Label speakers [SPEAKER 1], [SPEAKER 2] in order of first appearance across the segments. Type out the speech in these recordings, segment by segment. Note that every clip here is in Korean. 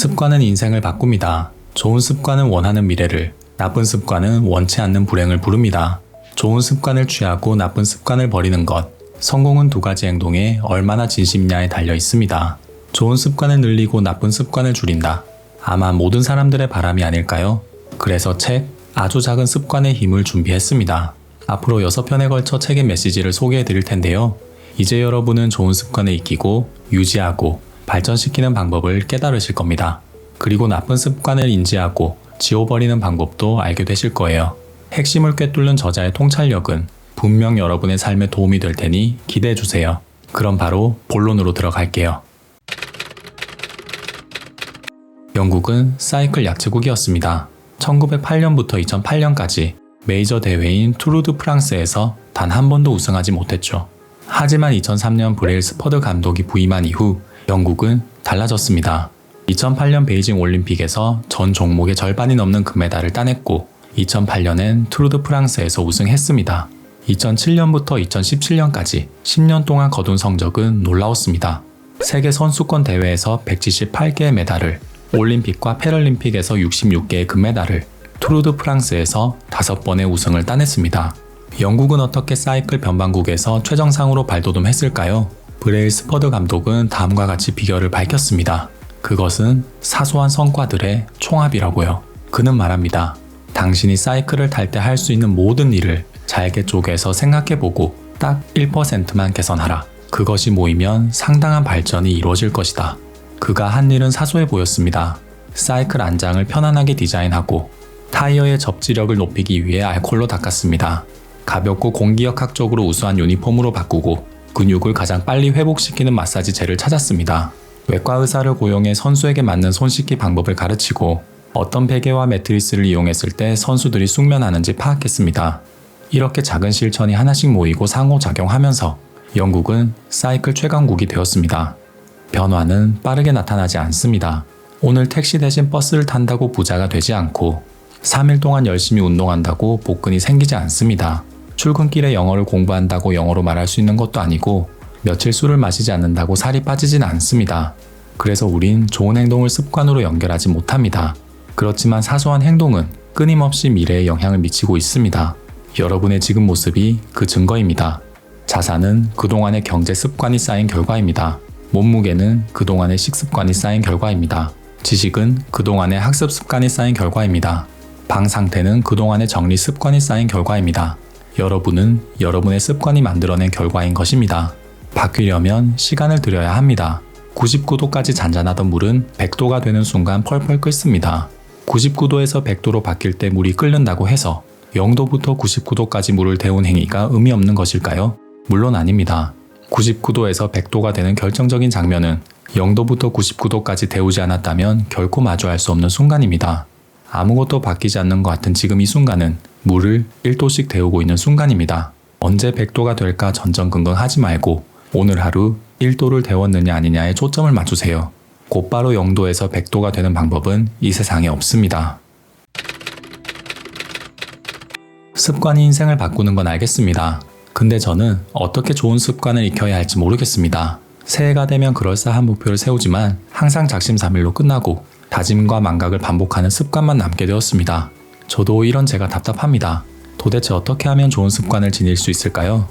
[SPEAKER 1] 습관은 인생을 바꿉니다. 좋은 습관은 원하는 미래를, 나쁜 습관은 원치 않는 불행을 부릅니다. 좋은 습관을 취하고 나쁜 습관을 버리는 것. 성공은 두 가지 행동에 얼마나 진심이냐에 달려 있습니다. 좋은 습관을 늘리고 나쁜 습관을 줄인다. 아마 모든 사람들의 바람이 아닐까요? 그래서 책 아주 작은 습관의 힘을 준비했습니다. 앞으로 6편에 걸쳐 책의 메시지를 소개해 드릴 텐데요. 이제 여러분은 좋은 습관을 익히고 유지하고 발전시키는 방법을 깨달으실 겁니다. 그리고 나쁜 습관을 인지하고 지워버리는 방법도 알게 되실 거예요. 핵심을 꿰뚫는 저자의 통찰력은 분명 여러분의 삶에 도움이 될 테니 기대해 주세요. 그럼 바로 본론으로 들어갈게요. 영국은 사이클 약체국이었습니다. 1908년부터 2008년까지 메이저 대회인 투르 드 프랑스에서 단 한 번도 우승하지 못했죠. 하지만 2003년 브레일스퍼드 감독이 부임한 이후 영국은 달라졌습니다. 2008년 베이징 올림픽에서 전 종목의 절반이 넘는 금메달을 따냈고 2008년엔 투르 드 프랑스에서 우승했습니다. 2007년부터 2017년까지 10년 동안 거둔 성적은 놀라웠습니다. 세계 선수권 대회에서 178개의 메달을, 올림픽과 패럴림픽에서 66개의 금메달을, 투르 드 프랑스에서 5번의 우승을 따냈습니다. 영국은 어떻게 사이클 변방국에서 최정상으로 발돋움했을까요? 브레일스퍼드 감독은 다음과 같이 비결을 밝혔습니다. 그것은 사소한 성과들의 총합이라고요. 그는 말합니다. 당신이 사이클을 탈 때 할 수 있는 모든 일을 잘게 쪼개서 생각해보고 딱 1%만 개선하라. 그것이 모이면 상당한 발전이 이루어질 것이다. 그가 한 일은 사소해 보였습니다. 사이클 안장을 편안하게 디자인하고 타이어의 접지력을 높이기 위해 알코올로 닦았습니다. 가볍고 공기역학적으로 우수한 유니폼으로 바꾸고 근육을 가장 빨리 회복시키는 마사지 젤을 찾았습니다. 외과 의사를 고용해 선수에게 맞는 손 씻기 방법을 가르치고 어떤 베개와 매트리스를 이용했을 때 선수들이 숙면하는지 파악했습니다. 이렇게 작은 실천이 하나씩 모이고 상호작용하면서 영국은 사이클 최강국이 되었습니다. 변화는 빠르게 나타나지 않습니다. 오늘 택시 대신 버스를 탄다고 부자가 되지 않고 3일 동안 열심히 운동한다고 복근이 생기지 않습니다. 출근길에 영어를 공부한다고 영어로 말할 수 있는 것도 아니고 며칠 술을 마시지 않는다고 살이 빠지진 않습니다. 그래서 우린 좋은 행동을 습관으로 연결하지 못합니다. 그렇지만 사소한 행동은 끊임없이 미래에 영향을 미치고 있습니다. 여러분의 지금 모습이 그 증거입니다. 자산은 그동안의 경제 습관이 쌓인 결과입니다. 몸무게는 그동안의 식습관이 쌓인 결과입니다. 지식은 그동안의 학습 습관이 쌓인 결과입니다. 방 상태는 그동안의 정리 습관이 쌓인 결과입니다. 여러분은 여러분의 습관이 만들어낸 결과인 것입니다. 바뀌려면 시간을 들여야 합니다. 99도까지 잔잔하던 물은 100도가 되는 순간 펄펄 끓습니다. 99도에서 100도로 바뀔 때 물이 끓는다고 해서 0도부터 99도까지 물을 데운 행위가 의미 없는 것일까요? 물론 아닙니다. 99도에서 100도가 되는 결정적인 장면은 0도부터 99도까지 데우지 않았다면 결코 마주할 수 없는 순간입니다. 아무것도 바뀌지 않는 것 같은 지금 이 순간은 물을 1도씩 데우고 있는 순간입니다. 언제 100도가 될까 전전긍긍하지 말고 오늘 하루 1도를 데웠느냐 아니냐에 초점을 맞추세요. 곧바로 0도에서 100도가 되는 방법은 이 세상에 없습니다. 습관이 인생을 바꾸는 건 알겠습니다. 근데 저는 어떻게 좋은 습관을 익혀야 할지 모르겠습니다. 새해가 되면 그럴싸한 목표를 세우지만 항상 작심삼일로 끝나고 다짐과 망각을 반복하는 습관만 남게 되었습니다. 저도 이런 제가 답답합니다. 도대체 어떻게 하면 좋은 습관을 지닐 수 있을까요?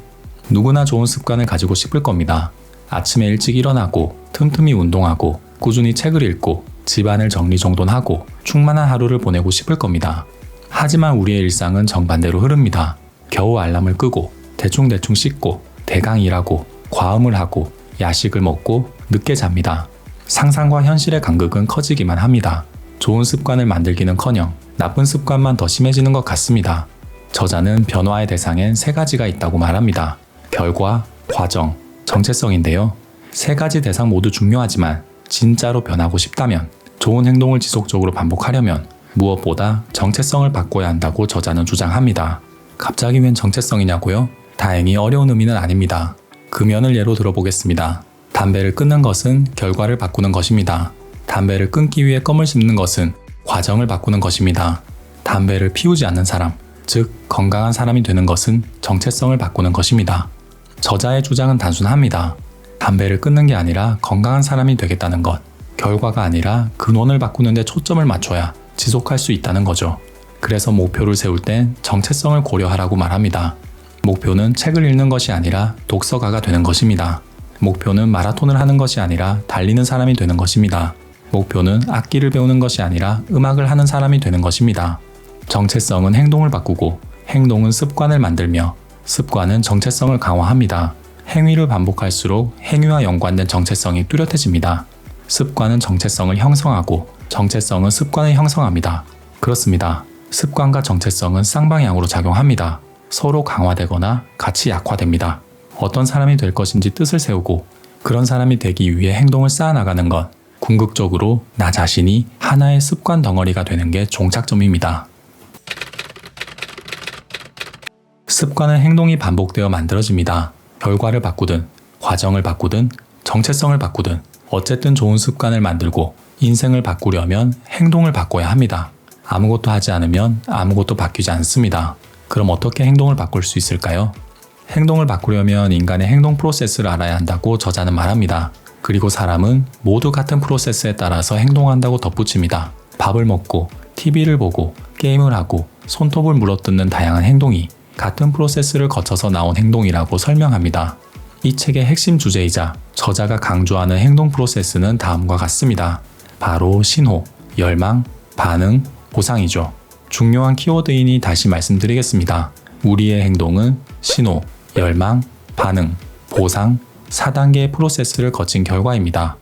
[SPEAKER 1] 누구나 좋은 습관을 가지고 싶을 겁니다. 아침에 일찍 일어나고 틈틈이 운동하고 꾸준히 책을 읽고 집안을 정리정돈하고 충만한 하루를 보내고 싶을 겁니다. 하지만 우리의 일상은 정반대로 흐릅니다. 겨우 알람을 끄고 대충대충 씻고 대강 일하고 과음을 하고 야식을 먹고 늦게 잡니다. 상상과 현실의 간극은 커지기만 합니다. 좋은 습관을 만들기는커녕 나쁜 습관만 더 심해지는 것 같습니다. 저자는 변화의 대상엔 3가지가 있다고 말합니다. 결과, 과정, 정체성인데요. 3가지 대상 모두 중요하지만 진짜로 변하고 싶다면, 좋은 행동을 지속적으로 반복하려면 무엇보다 정체성을 바꿔야 한다고 저자는 주장합니다. 갑자기 웬 정체성이냐고요? 다행히 어려운 의미는 아닙니다. 금연을 예로 들어보겠습니다. 담배를 끊는 것은 결과를 바꾸는 것입니다. 담배를 끊기 위해 껌을 씹는 것은 과정을 바꾸는 것입니다. 담배를 피우지 않는 사람, 즉 건강한 사람이 되는 것은 정체성을 바꾸는 것입니다. 저자의 주장은 단순합니다. 담배를 끊는 게 아니라 건강한 사람이 되겠다는 것. 결과가 아니라 근원을 바꾸는 데 초점을 맞춰야 지속할 수 있다는 거죠. 그래서 목표를 세울 땐 정체성을 고려하라고 말합니다. 목표는 책을 읽는 것이 아니라 독서가가 되는 것입니다. 목표는 마라톤을 하는 것이 아니라 달리는 사람이 되는 것입니다. 목표는 악기를 배우는 것이 아니라 음악을 하는 사람이 되는 것입니다. 정체성은 행동을 바꾸고 행동은 습관을 만들며 습관은 정체성을 강화합니다. 행위를 반복할수록 행위와 연관된 정체성이 뚜렷해집니다. 습관은 정체성을 형성하고 정체성은 습관을 형성합니다. 그렇습니다. 습관과 정체성은 쌍방향으로 작용합니다. 서로 강화되거나 같이 약화됩니다. 어떤 사람이 될 것인지 뜻을 세우고 그런 사람이 되기 위해 행동을 쌓아나가는 것, 궁극적으로 나 자신이 하나의 습관 덩어리가 되는 게 종착점입니다. 습관은 행동이 반복되어 만들어집니다. 결과를 바꾸든, 과정을 바꾸든, 정체성을 바꾸든 어쨌든 좋은 습관을 만들고 인생을 바꾸려면 행동을 바꿔야 합니다. 아무것도 하지 않으면 아무것도 바뀌지 않습니다. 그럼 어떻게 행동을 바꿀 수 있을까요? 행동을 바꾸려면 인간의 행동 프로세스를 알아야 한다고 저자는 말합니다. 그리고 사람은 모두 같은 프로세스에 따라서 행동한다고 덧붙입니다. 밥을 먹고, TV를 보고, 게임을 하고, 손톱을 물어뜯는 다양한 행동이 같은 프로세스를 거쳐서 나온 행동이라고 설명합니다. 이 책의 핵심 주제이자 저자가 강조하는 행동 프로세스는 다음과 같습니다. 바로 신호, 열망, 반응, 보상이죠. 중요한 키워드이니 다시 말씀드리겠습니다. 우리의 행동은 신호, 열망, 반응, 보상, 4단계의 프로세스를 거친 결과입니다.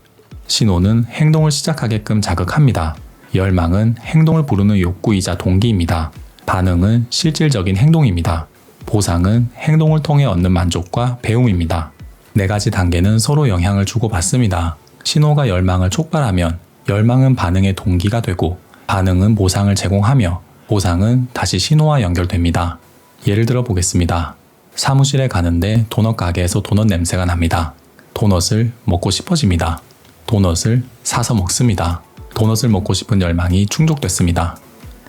[SPEAKER 1] 신호는 행동을 시작하게끔 자극합니다. 열망은 행동을 부르는 욕구이자 동기입니다. 반응은 실질적인 행동입니다. 보상은 행동을 통해 얻는 만족과 배움입니다. 4가지 단계는 서로 영향을 주고받습니다. 신호가 열망을 촉발하면 열망은 반응의 동기가 되고 반응은 보상을 제공하며 보상은 다시 신호와 연결됩니다. 예를 들어 보겠습니다. 사무실에 가는데 도넛 가게에서 도넛 냄새가 납니다. 도넛을 먹고 싶어집니다. 도넛을 사서 먹습니다. 도넛을 먹고 싶은 열망이 충족됐습니다.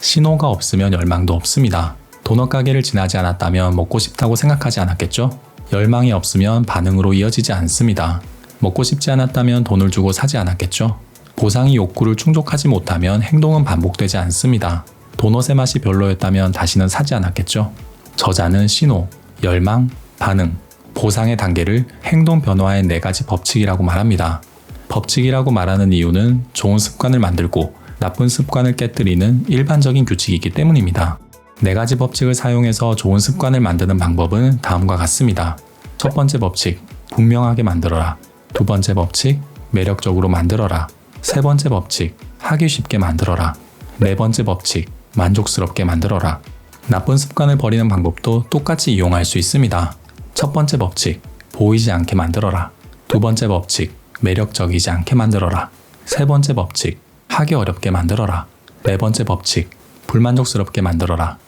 [SPEAKER 1] 신호가 없으면 열망도 없습니다. 도넛 가게를 지나지 않았다면 먹고 싶다고 생각하지 않았겠죠? 열망이 없으면 반응으로 이어지지 않습니다. 먹고 싶지 않았다면 돈을 주고 사지 않았겠죠? 보상이 욕구를 충족하지 못하면 행동은 반복되지 않습니다. 도넛의 맛이 별로였다면 다시는 사지 않았겠죠? 저자는 신호, 열망, 반응, 보상의 단계를 행동 변화의 4가지 법칙이라고 말합니다. 법칙이라고 말하는 이유는 좋은 습관을 만들고 나쁜 습관을 깨뜨리는 일반적인 규칙이기 때문입니다. 4가지 법칙을 사용해서 좋은 습관을 만드는 방법은 다음과 같습니다. 첫 번째 법칙, 분명하게 만들어라. 두 번째 법칙, 매력적으로 만들어라. 세 번째 법칙, 하기 쉽게 만들어라. 네 번째 법칙, 만족스럽게 만들어라. 나쁜 습관을 버리는 방법도 똑같이 이용할 수 있습니다. 첫 번째 법칙, 보이지 않게 만들어라. 두 번째 법칙, 매력적이지 않게 만들어라. 세 번째 법칙, 하기 어렵게 만들어라. 네 번째 법칙, 불만족스럽게 만들어라.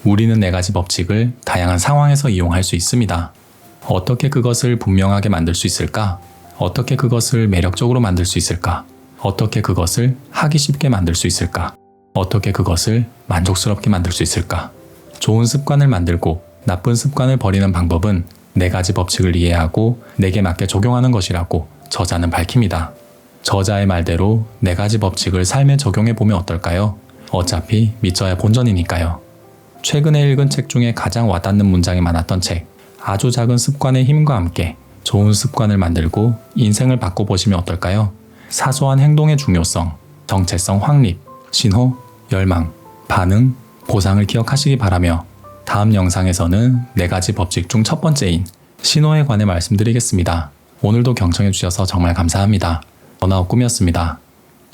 [SPEAKER 1] 우리는 4가지 법칙을 다양한 상황에서 이용할 수 있습니다. 어떻게 그것을 분명하게 만들 수 있을까? 어떻게 그것을 매력적으로 만들 수 있을까? 어떻게 그것을 하기 쉽게 만들 수 있을까? 어떻게 그것을 만족스럽게 만들 수 있을까? 좋은 습관을 만들고 나쁜 습관을 버리는 방법은 4가지 법칙을 이해하고 내게 맞게 적용하는 것이라고 저자는 밝힙니다. 저자의 말대로 4가지 법칙을 삶에 적용해 보면 어떨까요? 어차피 믿져야 본전이니까요. 최근에 읽은 책 중에 가장 와닿는 문장이 많았던 책, 아주 작은 습관의 힘과 함께 좋은 습관을 만들고 인생을 바꿔보시면 어떨까요? 사소한 행동의 중요성, 정체성 확립, 신호, 열망, 반응, 보상을 기억하시기 바라며 다음 영상에서는 4가지 법칙 중 첫 번째인 신호에 관해 말씀드리겠습니다. 오늘도 경청해 주셔서 정말 감사합니다. 번아웃 꿈이었습니다.